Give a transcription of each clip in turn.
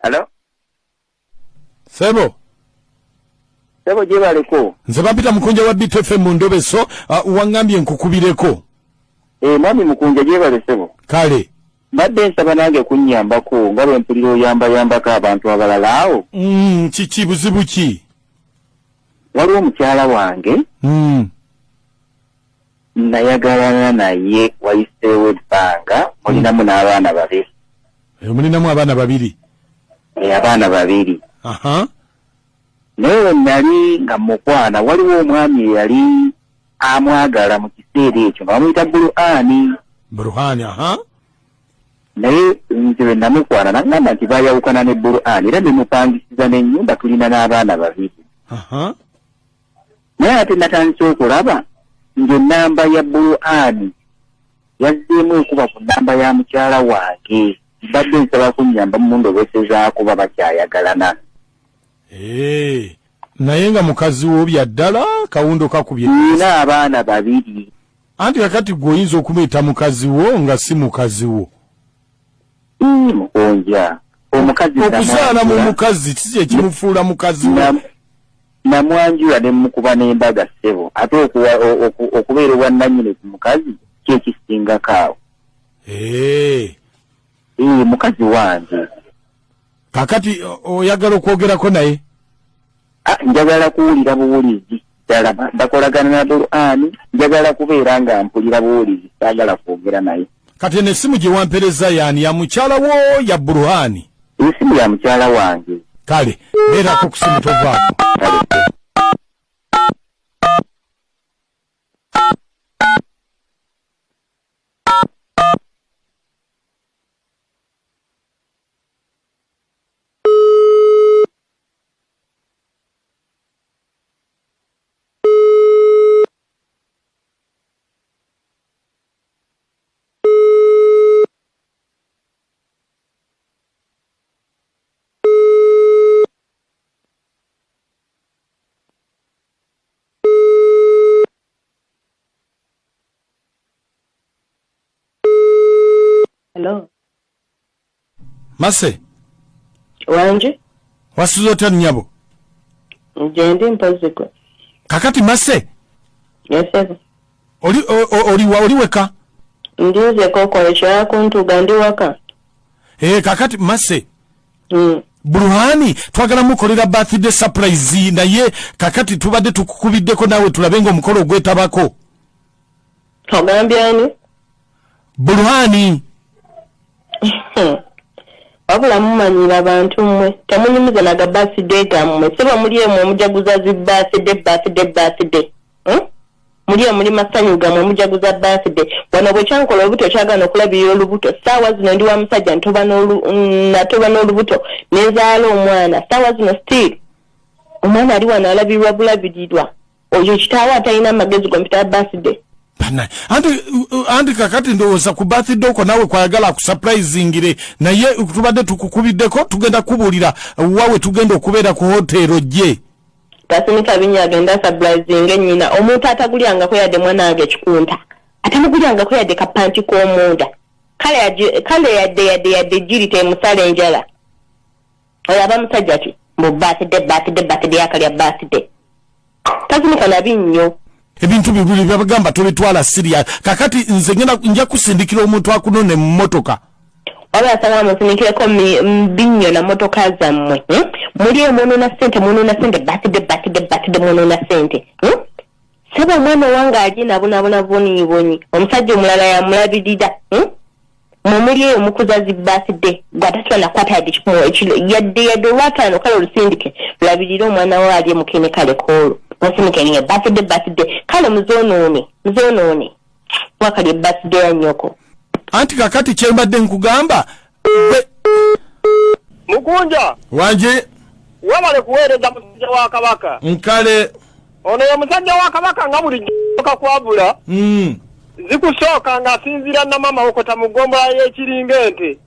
Hello? Sebo gye baliko. Nze bampita Mukunja wa BTFM mu Endobeso, wangambye nkukubireko. Mwami Mukunja gye bale Sebo. Kale. Badde nsaba nange kunnyambako nga bwe mpulira oyamba abantu abalala awo. Kiki buzibu ki? Waliwo mukyala wange. Nayagalana naye wayiseewo ebbanga mulinamu n'abaana babiri. Mulinamu abaana babiri? Abaana babiri. Naye nali nga mukwana waliwo omwami eyali amwagala mu kiseera ekyo nga bamuyita Buruhani. Naye nze bwe namukwana nagamba nti baayawukana ne Buruhani era nemupangisiza n'ennyumba tulina n'abaana babiri. Naye ate natandise okulaba ng'ennamba ya Buruhani yazzeemu okuba ku nnamba ya mukyala wange. Badde nsaba kunnyamba mu ndobesezaako baba bakyayagalana. Naye nga mukazi wo byaddala kawundo kakubye. Nina abaana babiri. Anti kakati gwoyinza okumuyita mukazi wo nga si mukazi wo. Mukonja. Omukazi okuzaala mu mukazi kiki ekimufuula mukazi wo? Namwanjula ne mukuba n'embaga Ssebo. Ate okubeera owannannyini ku mukazi kyekisinga awo. Mukazi wange. Kakati oyagala okwogerako naye? Njagala kuwulira buwulizi ddala bakolagana na Buruhani, njagala kubeera nga mpulira buwulizi, saagala kwogera naye. Kati n'essimu gye wampereza yaani ya mukyala wo ya Buruhani? Essimu ya mukyala wange. Kale beerako ku simu tovaako. Hello. Mase. Wanje? Wasuzo otya nnyabo? Njendi mpoziko. Kakati Mase. Yes, sir. Oli weka? Ndize kokola kyakuntuga ndi waka. Kakati Mase. Buruhani twagala mukolera birthday surprise naye kakati tubadde tukukubiddeko nawe tulabe nga omukolo ogwetabako. Ogambye ani? Buruhani. Wabula mumanyira abantu mmwe temunyumiza naga birthday gammwe seba muli emu omujaguza zi birthday. Muli muli masanyu gammwe omujaguza birthday. Wano bwe kyankola olubuto kyagana okulabirira olubuto saawa zino ndi wa musajja ntoba n'olubuto nezaala omwana saawa zino still omwana ali wano alabirwa bulabirirwa oyo kitaawe atalina amagezi gompita birthday. Anti kakati ndowooza ku birthday okwo nawe kwayagala akusurprisingire naye tubadde tukukubiddeko tugenda kubuulira wawe tugenda okubeera ku hotero gye. Kasinika binya agenda surprising nnyina omuntu atagulyangako yadde mwana wange kikunta atamugulyangako yadde kapanti k'omunda kale yadde giri temusala enjala oyo aba musajja ki mu birthday akalya birthday. Kasinika nabi nnyo. Ebintu bibuli byabagamba tobitwala serious. Kakati nze nja kusindikira omuntu akunone mu motoka. Waba asanga musindikireko mbinyo na motoka zammwe. Muli omuntu na sente birthday mwono na sente. Seba omwana wange ali nabonabona bonyi omusajja omulala yamulabirira. Mumuli omukuza zi birthday gwatatwa nakwata yadde kikumu yadde olwataano kale olusindike labirira omwana we ali mukene kale koolo. Wasimikeni birthday kale muzonoone wakali birthday ya nyoko. Anti kakati kyembadde nkugamba Mukunja wanje wabale kuweereza musajja wa Kabaka nkale ono ye musajja wa Kabaka nga buli kakwabula zikusooka ng'asinziira na mama okota mu ggombola y'ekiringente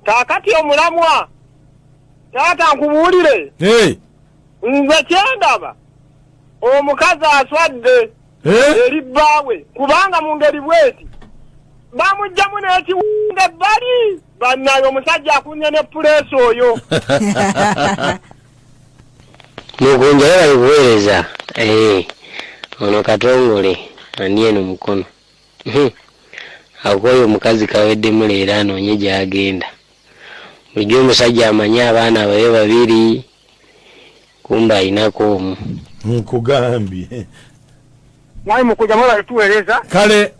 kaakati omulamwa taata nkubuulire nze kyendaba omukazi aswadde eri bbaawe kubanga mu ngeri bweti bamujjamu n'ekiwunga ebbali bannayo omusajja akunya ne puleesi oyo mukunja bali kuweereza ono katongole ani eno mukono akoyo omukazi kaweddemu leero anoonye gy'agenda bulijjo omusajja amanye abaana babe babiri kumba ayinako omu nkugambye mwali mukunja mwebale tuweereza kale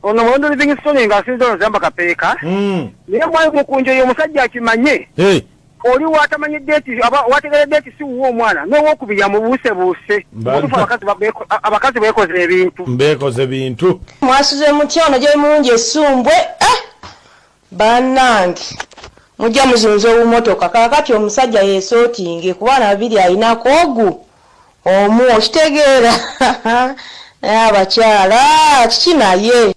ono mulondo livingston ng'asinza onozamba kapeeka naye mwali mukunja oyo omusajja akimanye oli watamanyi deeti wategere deeti si wuwo omwana n'owookubiri amubuusebuuse abakazi beekoze ebintu mbeekoze bintu mwasuze mutya ono gye mulungi essumbwe bannange mujja muzunza obumotoka kakati omusajja yeesootinge ku baana babiri ayinako ogu omu okitegeera naye abakyala kiki naye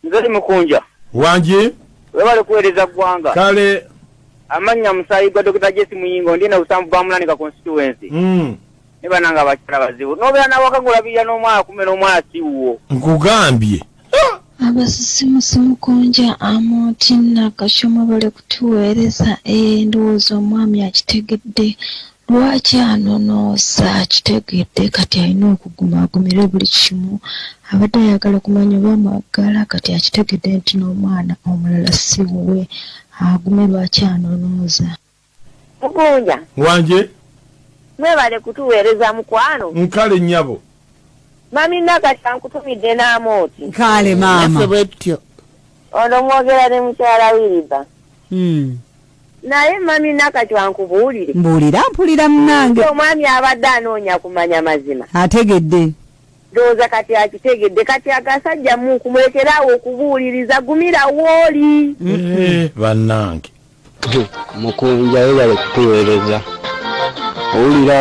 nze mukunja wanje webale kuweereza ggwanga kale amanya musayi gwa Dr. Jesse Muyingo ndina busambu bwa Mulanika constituency niba nanga abakyala bazibu nobeera nawakagulabirira n'omwana kume n'omwana siwuwo nkugambye abasisimusi mukunja amoti nakashoma bale kutuweereza ndowooza omwami akitegedde lwaki anonoosa akitegedde kati alina okugumagumira buli kimu abadde ayagala kumanya oba amagala kati akitegedde nti n'omwana omulala siwuwe agume lwaki anonooza mukunja wanje mwebale kutuweereza mukwano nkale nnyabo mami nakati ankutumidde n'amooti nkale maama bwetyo ono mwogera ne mukyala wiriba naye mami nakati wankubuulire mbuulira mpulira munange omwami abadde anoonya kumanya mazima ategedde ndowooza kati akitegedde kati agasajja mukumulekerawo okubuuliriza gumira wooli bannange mukunja webale kutuweereza owulira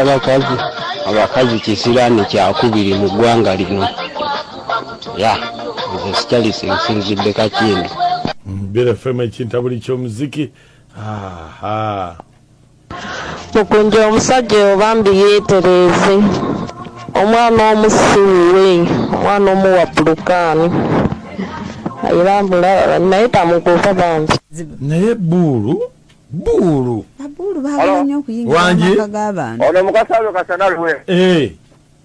abakazi kisiraani kyakubiri mu ggwanga lino nze sikyali sinzidde kakindi bera fema ekintabuli ky'omuziki mukunja omusajja obambi yeetereeze omwana omusiiwe omwana omuwa bulukaani era mulaba naye tamukuufa bangi naye buulu abulu baagala nnyo okuyingira amaka g'abantu ono mukasaalo kasanalwe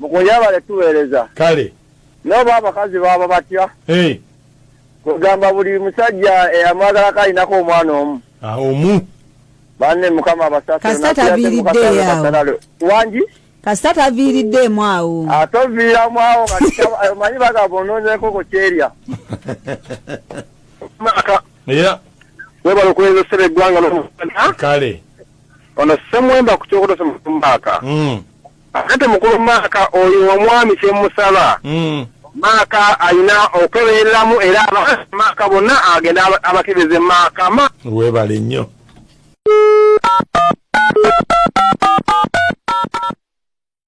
mukunja bale tuweereza kale n'oba abakazi baaba batya kugamba buli musajja eyamwagalako alinako omwana omu omu banne mukama abasasiro kasita taviiridde awo wangi kasita taviiriddemu awo atoviiramu awo omanyi bagamba onoonyeko ku kyerya Maka webala okuweereza essere eggwanga n'omukana kale ono semwemba ku kyokutosa mukulu Maka ate mukulu Maka oyo omwami kyemusaba Maka alina okwebereramu era Maka bonna agenda abakebeze Maka webale nnyo